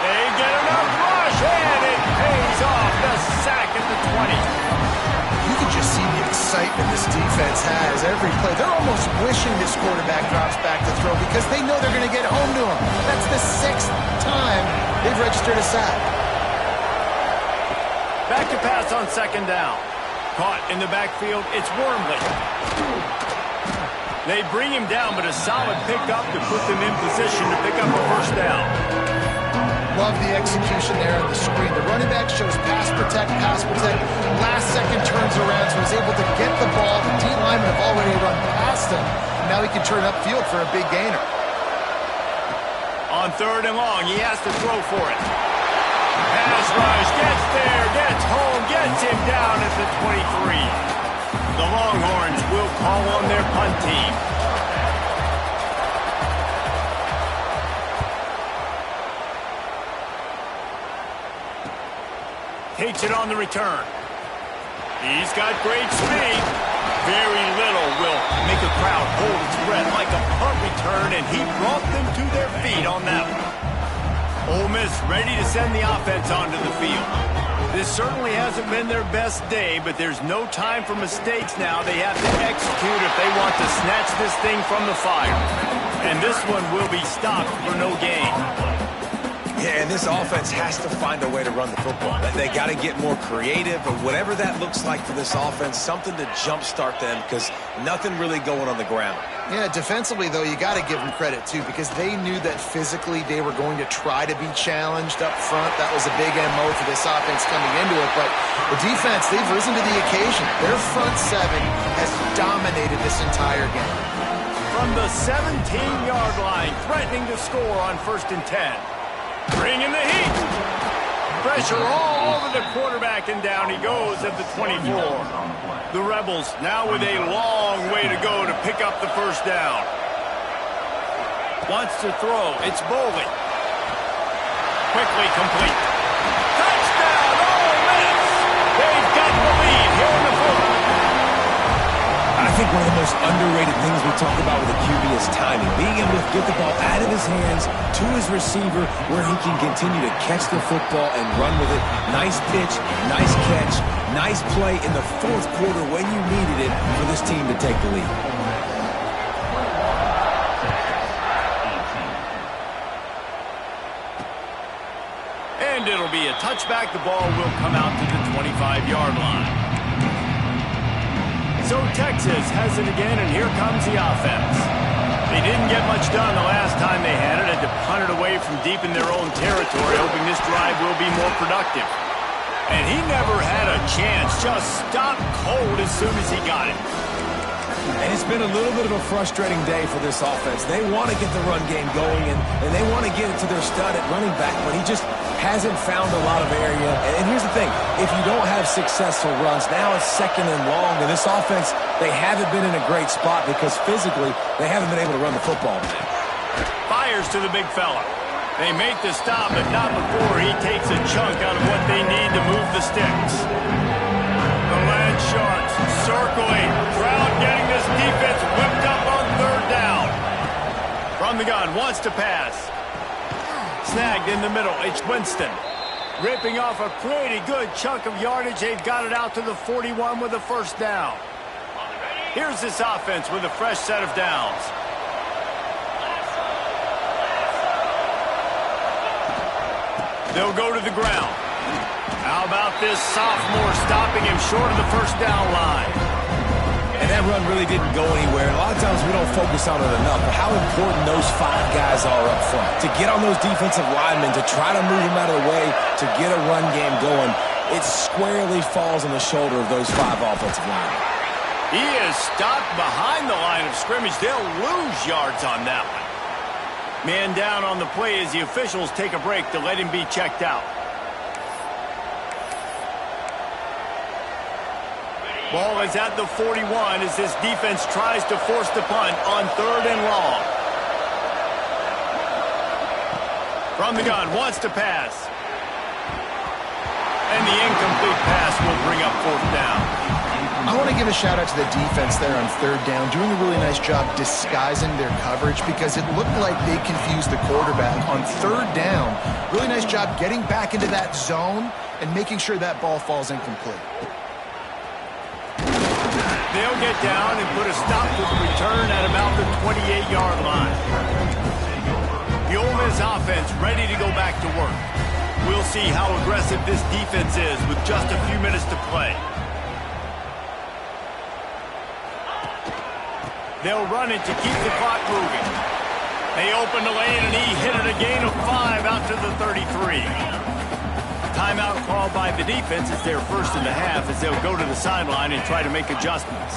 They get enough rush, and it pays off. The sack at the 20. You can just see the excitement this defense has every play. They're almost wishing this quarterback drops back to throw because they know they're going to get home to him. That's the 6th time they've registered a sack. Back to pass on second down. Caught in the backfield, it's Wormley. They bring him down, but a solid pickup to put them in position to pick up a first down. Love the execution there on the screen. The running back shows pass protect. Last second turns around, so he's able to get the ball. The D-linemen have already run past him. Now he can turn upfield for a big gainer. On third and long, he has to throw for it. Pass rush, gets there, gets home, gets him down at the 23. The Longhorns will call on their punt team. Takes it on the return. He's got great speed. Very little will make a crowd hold its breath like a punt return, and he brought them to their feet on that one. Ole Miss ready to send the offense onto the field. This certainly hasn't been their best day, but there's no time for mistakes now. They have to execute if they want to snatch this thing from the fire. And this one will be stopped for no gain. Yeah, and this offense has to find a way to run the football. They got to get more creative, or whatever that looks like for this offense, something to jumpstart them, because nothing really going on the ground. Yeah, defensively, though, you got to give them credit, too, because they knew that physically they were going to try to be challenged up front. That was a big MO for this offense coming into it. But the defense, they've risen to the occasion. Their front seven has dominated this entire game. From the 17-yard line, threatening to score on 1st and 10. Bringing the heat. Pressure all over the quarterback, and down he goes at the 24. The Rebels now with a long way to go to pick up the first down. Wants to throw. It's Boley. Quickly complete. Touchdown, Ole Miss! They've got the lead here in the fourth. I think one of the most underrated things we talk about with a QB is timing. Being able to get the ball out of his hands to his receiver where he can continue to catch the football and run with it. Nice pitch, nice catch, nice play in the fourth quarter when you needed it for this team to take the lead. And it'll be a touchback. The ball will come out to the 25-yard line. So Texas has it again, and here comes the offense. They didn't get much done the last time they had it. Had to punt it away from deep in their own territory, hoping this drive will be more productive. And he never had a chance. Just stopped cold as soon as he got it. And it's been a little bit of a frustrating day for this offense. They want to get the run game going, and they want to get it to their stud at running back, but he just hasn't found a lot of area. And here's the thing. If you don't have successful runs, now it's 2nd and long, and this offense, they haven't been in a great spot because physically they haven't been able to run the football today. Fires to the big fella. They make the stop, but not before he takes a chunk out of what they need to move the sticks. The Land Sharks circling. Crowd getting this defense whipped up on 3rd down. From the gun, wants to pass. Snagged in the middle. It's Winston. Ripping off a pretty good chunk of yardage. They've got it out to the 41 with a first down. Here's this offense with a fresh set of downs. They'll go to the ground. How about this sophomore stopping him short of the first down line? And that run really didn't go anywhere. And a lot of times we don't focus on it enough, but how important those 5 guys are up front. To get on those defensive linemen, to try to move them out of the way, to get a run game going, it squarely falls on the shoulder of those 5 offensive linemen. He is stopped behind the line of scrimmage. They'll lose yards on that one. Man down on the play as the officials take a break to let him be checked out. Ball is at the 41 as this defense tries to force the punt on 3rd and long. From the gun, wants to pass. And the incomplete pass will bring up 4th down. I want to give a shout out to the defense there on 3rd down, doing a really nice job disguising their coverage because it looked like they confused the quarterback on 3rd down. Really nice job getting back into that zone and making sure that ball falls incomplete. They'll get down and put a stop to the return at about the 28-yard line. The Ole Miss offense ready to go back to work. We'll see how aggressive this defense is with just a few minutes to play. They'll run it to keep the clock moving. They open the lane and he hit it a gain of 5 out to the 33. Timeout called by the defense. It's their first in the half as they'll go to the sideline and try to make adjustments.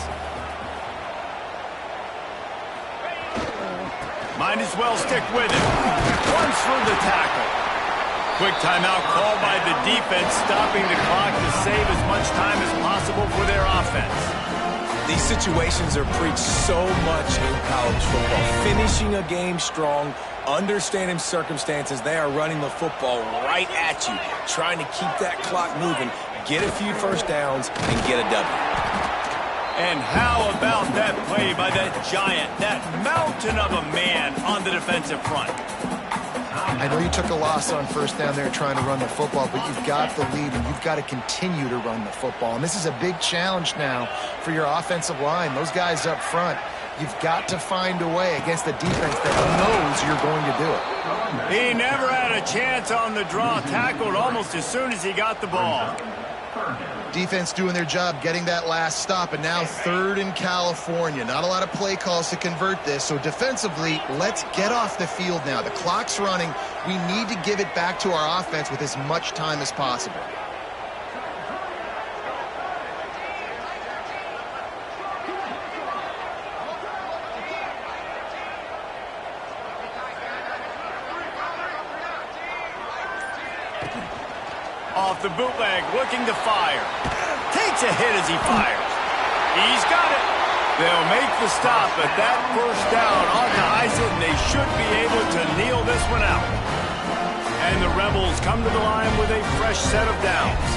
Might as well stick with it. Runs through the tackle. Quick timeout called by the defense, stopping the clock to save as much time as possible for their offense. These situations are preached so much in college football. Finishing a game strong, understanding circumstances. They are running the football right at you, trying to keep that clock moving, get a few first downs, and get a W. And how about that play by that giant, that mountain of a man on the defensive front? I know you took a loss on 1st down there trying to run the football, but you've got the lead and you've got to continue to run the football. And this is a big challenge now for your offensive line. Those guys up front, you've got to find a way against the defense that knows you're going to do it. He never had a chance on the draw, tackled almost as soon as he got the ball. Defense doing their job, getting that last stop, and now 3rd in California. Not a lot of play calls to convert this, so defensively, let's get off the field now. The clock's running. We need to give it back to our offense with as much time as possible. Off the bootleg, looking to fire. Takes a hit as he fires. He's got it. They'll make the stop, but that 1st down on to ice it, and they should be able to kneel this one out. And the Rebels come to the line with a fresh set of downs.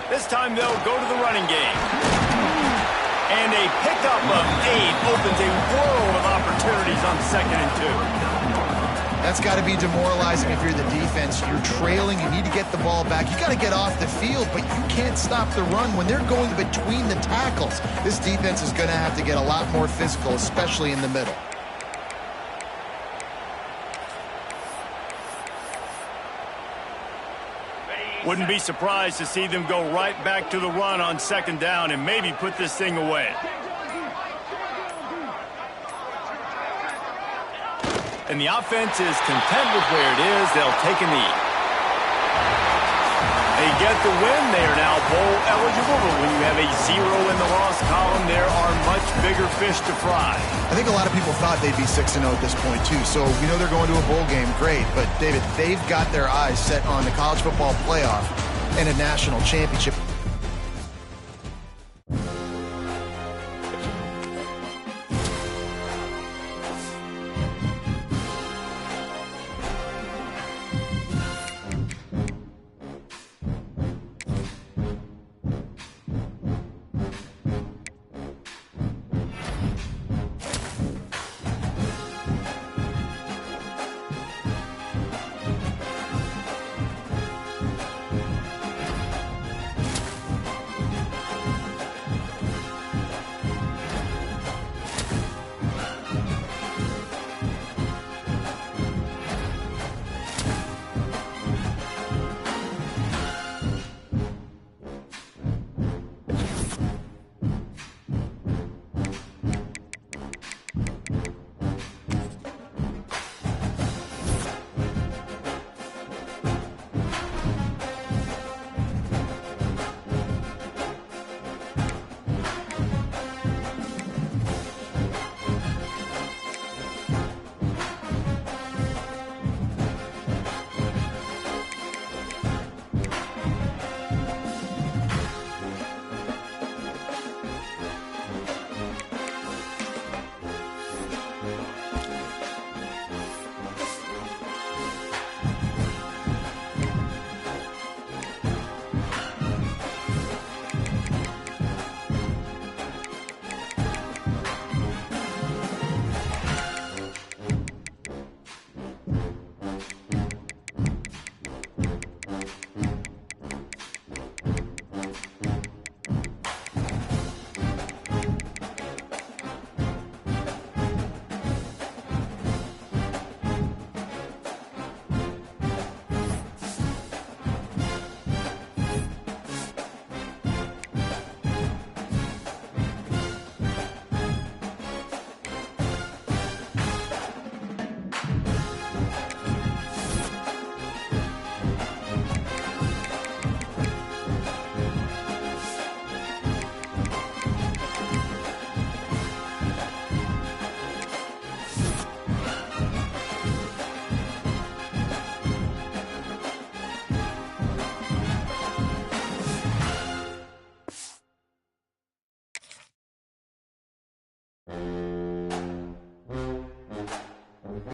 This time they'll go to the running game. And a pickup of 8 opens a world of opportunities on 2nd and 2. That's got to be demoralizing if you're the defense. You're trailing. You need to get the ball back. You got to get off the field, but you can't stop the run when they're going between the tackles. This defense is going to have to get a lot more physical, especially in the middle. Wouldn't be surprised to see them go right back to the run on 2nd down and maybe put this thing away. And the offense is content with where it is. They'll take a knee. They get the win. They are now bowl eligible, but when you have a 0 in the loss column, there are much bigger fish to fry. I think a lot of people thought they'd be 6-0 at this point, too. So we know they're going to a bowl game. Great. But, David, they've got their eyes set on the college football playoff and a national championship.